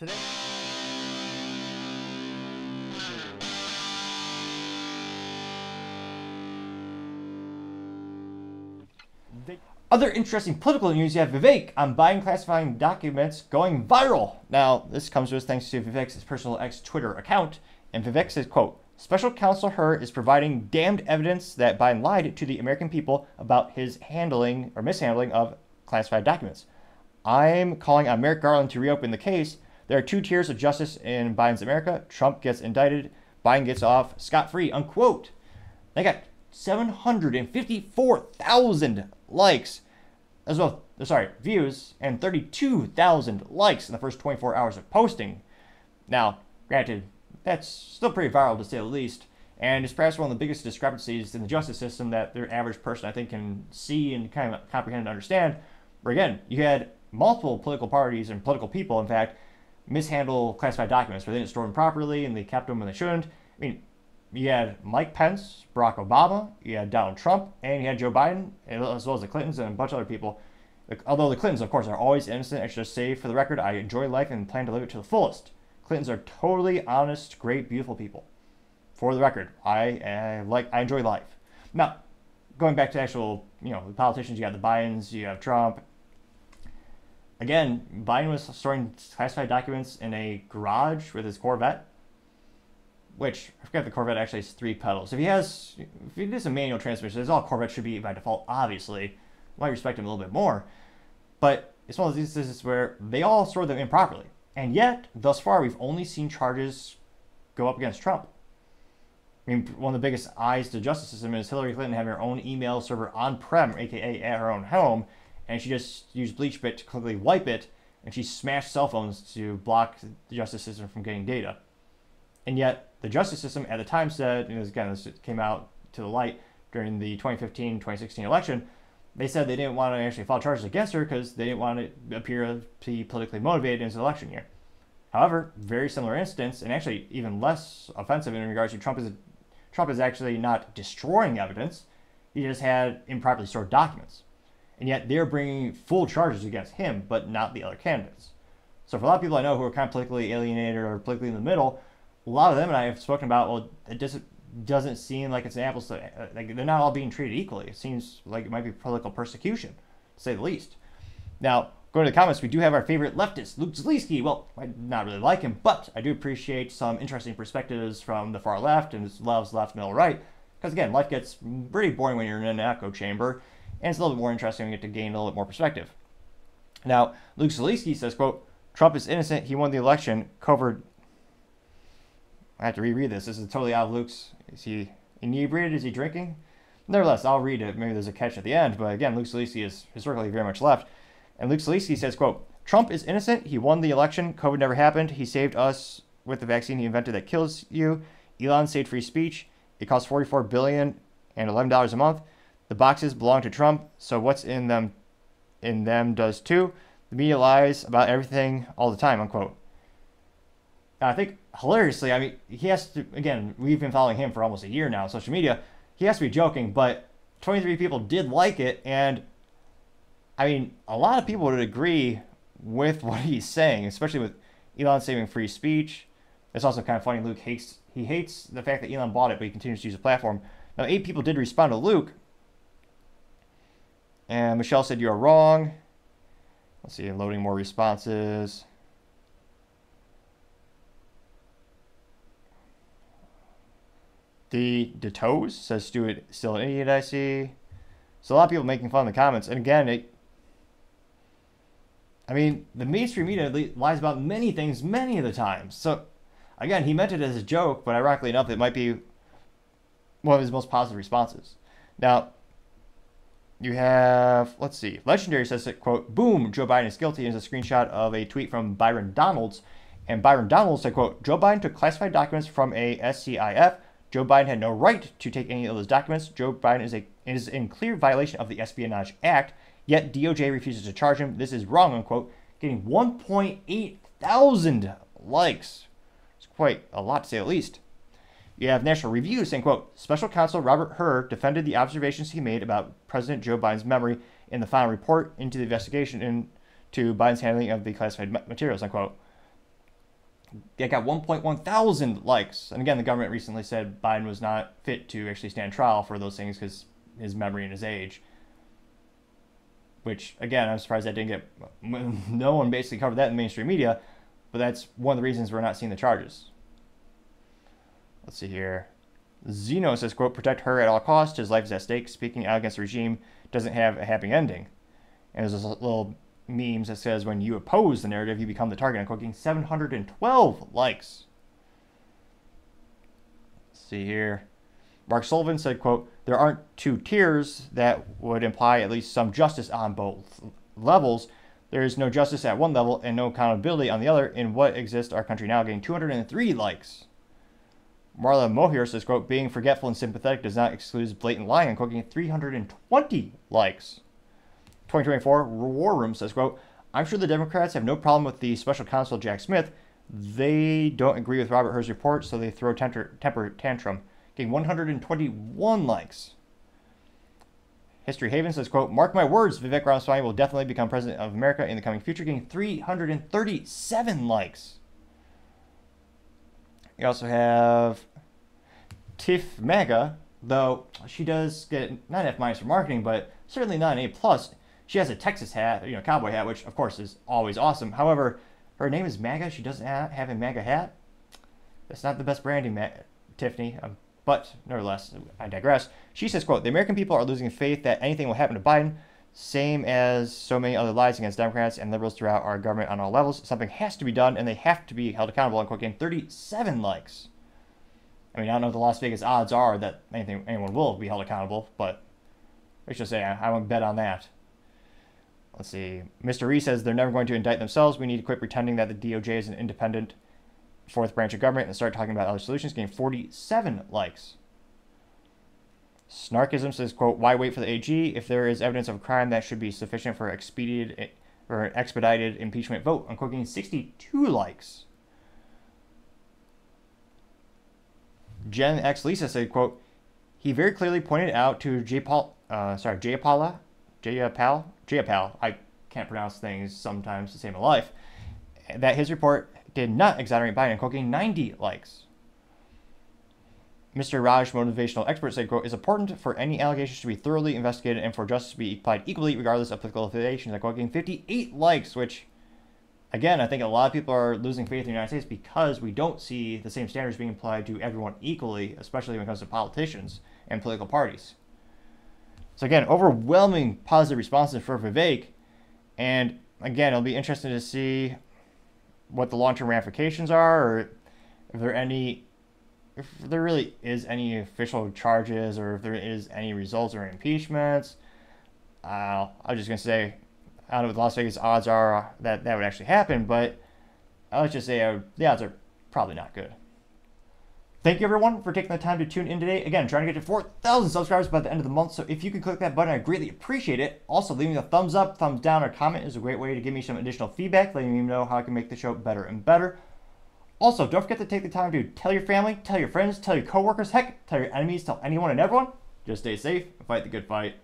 Today. Other interesting political news, you have Vivek on Biden classifying documents going viral. Now, this comes to us thanks to Vivek's personal X-Twitter account. And Vivek says, quote, Special Counsel Hur is providing damned evidence that Biden lied to the American people about his handling or mishandling of classified documents. I'm calling on Merrick Garland to reopen the case. There are two tiers of justice in Biden's America. Trump gets indicted, Biden gets off scot-free, unquote. They got 754,000 likes, as well, views, and 32,000 likes in the first 24 hours of posting. Now, granted, that's still pretty viral to say the least, and it's perhaps one of the biggest discrepancies in the justice system that the average person, I think, can see and kind of comprehend and understand. Where again, you had multiple political parties and political people, in fact, mishandle classified documents where they didn't store them properly and they kept them when they shouldn't. I mean, you had Mike Pence, Barack Obama, you had Donald Trump, and you had Joe Biden, as well as the Clintons and a bunch of other people. Although the Clintons, of course, are always innocent, I should just say, for the record, I enjoy life and plan to live it to the fullest. Clintons are totally honest, great, beautiful people. For the record, I enjoy life. Now, going back to actual, the politicians, you have the Bidens, you have Trump. Again, Biden was storing classified documents in a garage with his Corvette, which, I forget the Corvette actually has 3 pedals. If it is a manual transmission, as all Corvettes should be by default, obviously. Might respect him a little bit more. But it's one of these instances where they all stored them improperly. And yet, thus far, we've only seen charges go up against Trump. I mean, one of the biggest eyes to the justice system is Hillary Clinton having her own email server on-prem, aka at her own home, and she just used BleachBit to quickly wipe it, and she smashed cell phones to block the justice system from getting data. And yet, the justice system at the time said, and this came out to the light during the 2015-2016 election, they said they didn't want to actually file charges against her because they didn't want to appear to be politically motivated in this election year. However, very similar instance, and actually even less offensive in regards to Trump is actually not destroying evidence. He just had improperly stored documents. And yet they're bringing full charges against him, but not the other candidates. So for a lot of people I know who are kind of politically alienated or politically in the middle, a lot of them and I have spoken about, well, it doesn't seem like it's an apples to, like they're not all being treated equally. It seems like it might be political persecution, to say the least. Now, going to the comments, we do have our favorite leftist, Luke Zaleski. Well, I not really like him, but I do appreciate some interesting perspectives from the far left and loves left, middle, right. Because again, life gets pretty boring when you're in an echo chamber, and it's a little bit more interesting when you get to gain a little bit more perspective. Now, Luke Zaleski says, quote, Trump is innocent, he won the election, covered. I have to reread this. This is totally out of Luke's. Is he inebriated? Is he drinking? Nevertheless, I'll read it. Maybe there's a catch at the end. But again, Luke Zaleski is historically very much left. And Luke Zaleski says, quote, Trump is innocent. He won the election. COVID never happened. He saved us with the vaccine he invented that kills you. Elon saved free speech. It costs $44 billion and $11 a month. The boxes belong to Trump. So what's in them does too. The media lies about everything all the time, unquote. I think, hilariously, I mean, he has to, again, we've been following him for almost a year now on social media. He has to be joking, but 23 people did like it, and, I mean, a lot of people would agree with what he's saying, especially with Elon saving free speech. It's also kind of funny, Luke hates the fact that Elon bought it, but he continues to use the platform. Now, 8 people did respond to Luke, and Michelle said, you're wrong. Let's see, loading more responses. The Toes says Stuart still an idiot, I see. So a lot of people making fun of the comments. And again, the mainstream media lies about many things many of the times. So again, he meant it as a joke, but ironically enough, it might be one of his most positive responses. Now, you have, let's see, Legendary says that, quote, boom, Joe Biden is guilty, is a screenshot of a tweet from Byron Donalds. And Byron Donalds said, quote, Joe Biden took classified documents from a SCIF. Joe Biden had no right to take any of those documents. Joe Biden is in clear violation of the Espionage Act, yet DOJ refuses to charge him. This is wrong, unquote. Getting 1.8 thousand likes. It's quite a lot, to say the least. You have National Review saying, quote, Special Counsel Robert Hur defended the observations he made about President Joe Biden's memory in the final report into the investigation into Biden's handling of the classified materials, unquote. It got 1.1 thousand likes. And again, the government recently said Biden was not fit to actually stand trial for those things because his memory and his age. Which, again, I'm surprised that didn't get... No one basically covered that in mainstream media, but that's one of the reasons we're not seeing the charges. Let's see here. Zeno says, quote, protect her at all costs. His life is at stake. Speaking out against the regime doesn't have a happy ending. And there's this little memes that says, when you oppose the narrative, you become the target. I'm quoting 712 likes. Let's see here. Mark Sullivan said, quote, there aren't two tiers that would imply at least some justice on both levels. There is no justice at one level and no accountability on the other. In what exists our country now, getting 203 likes. Marla Mohier says, quote, being forgetful and sympathetic does not exclude blatant lying. I'm quoting 320 likes. 2024 War Room says, quote, I'm sure the Democrats have no problem with the special counsel Jack Smith. They don't agree with Robert Hur's report, so they throw temper tantrum. Getting 121 likes. History Haven says, quote, mark my words, Vivek Ramaswamy will definitely become president of America in the coming future, getting 337 likes. You also have Tiff Maga, though she does get not an F- for marketing, but certainly not an A+. She has a Texas hat, cowboy hat, which of course is always awesome. However, her name is MAGA. She doesn't have a MAGA hat. That's not the best branding, Tiffany. But nevertheless, I digress. She says, quote, the American people are losing faith that anything will happen to Biden, same as so many other lies against Democrats and liberals throughout our government on all levels. Something has to be done, and they have to be held accountable. I'm quoting 37 likes. I mean, I don't know what the Las Vegas odds are that anyone will be held accountable, but let's just say I won't bet on that. Let's see. Mr. Reese says they're never going to indict themselves. We need to quit pretending that the DOJ is an independent fourth branch of government and start talking about other solutions. Getting 47 likes. Snarkism says, quote, why wait for the AG? If there is evidence of a crime, that should be sufficient for an expedited impeachment vote. I'm quoting 62 likes. Gen X Lisa said, quote, he very clearly pointed out to Jayapal. I can't pronounce things sometimes to save my life. That his report did not exonerate Biden. I'm quoting 90 likes. Mr. Raj, motivational expert, said, quote, it's important for any allegations to be thoroughly investigated and for justice to be applied equally regardless of political affiliations. I'm quoting 58 likes, which, again, I think a lot of people are losing faith in the United States because we don't see the same standards being applied to everyone equally, especially when it comes to politicians and political parties. So again, overwhelming positive responses for Vivek. And again, it'll be interesting to see what the long-term ramifications are, or if there really is any official charges, or if there is any results or impeachments. I'm just going to say, I don't know what the Las Vegas odds are that would actually happen, but let's just say the odds are probably not good. Thank you, everyone, for taking the time to tune in today. Again, trying to get to 4,000 subscribers by the end of the month, so if you could click that button, I'd greatly appreciate it. Also, leaving a thumbs up, thumbs down, or comment is a great way to give me some additional feedback, letting me know how I can make the show better and better. Also, don't forget to take the time to tell your family, tell your friends, tell your coworkers, heck, tell your enemies, tell anyone and everyone. Just stay safe and fight the good fight.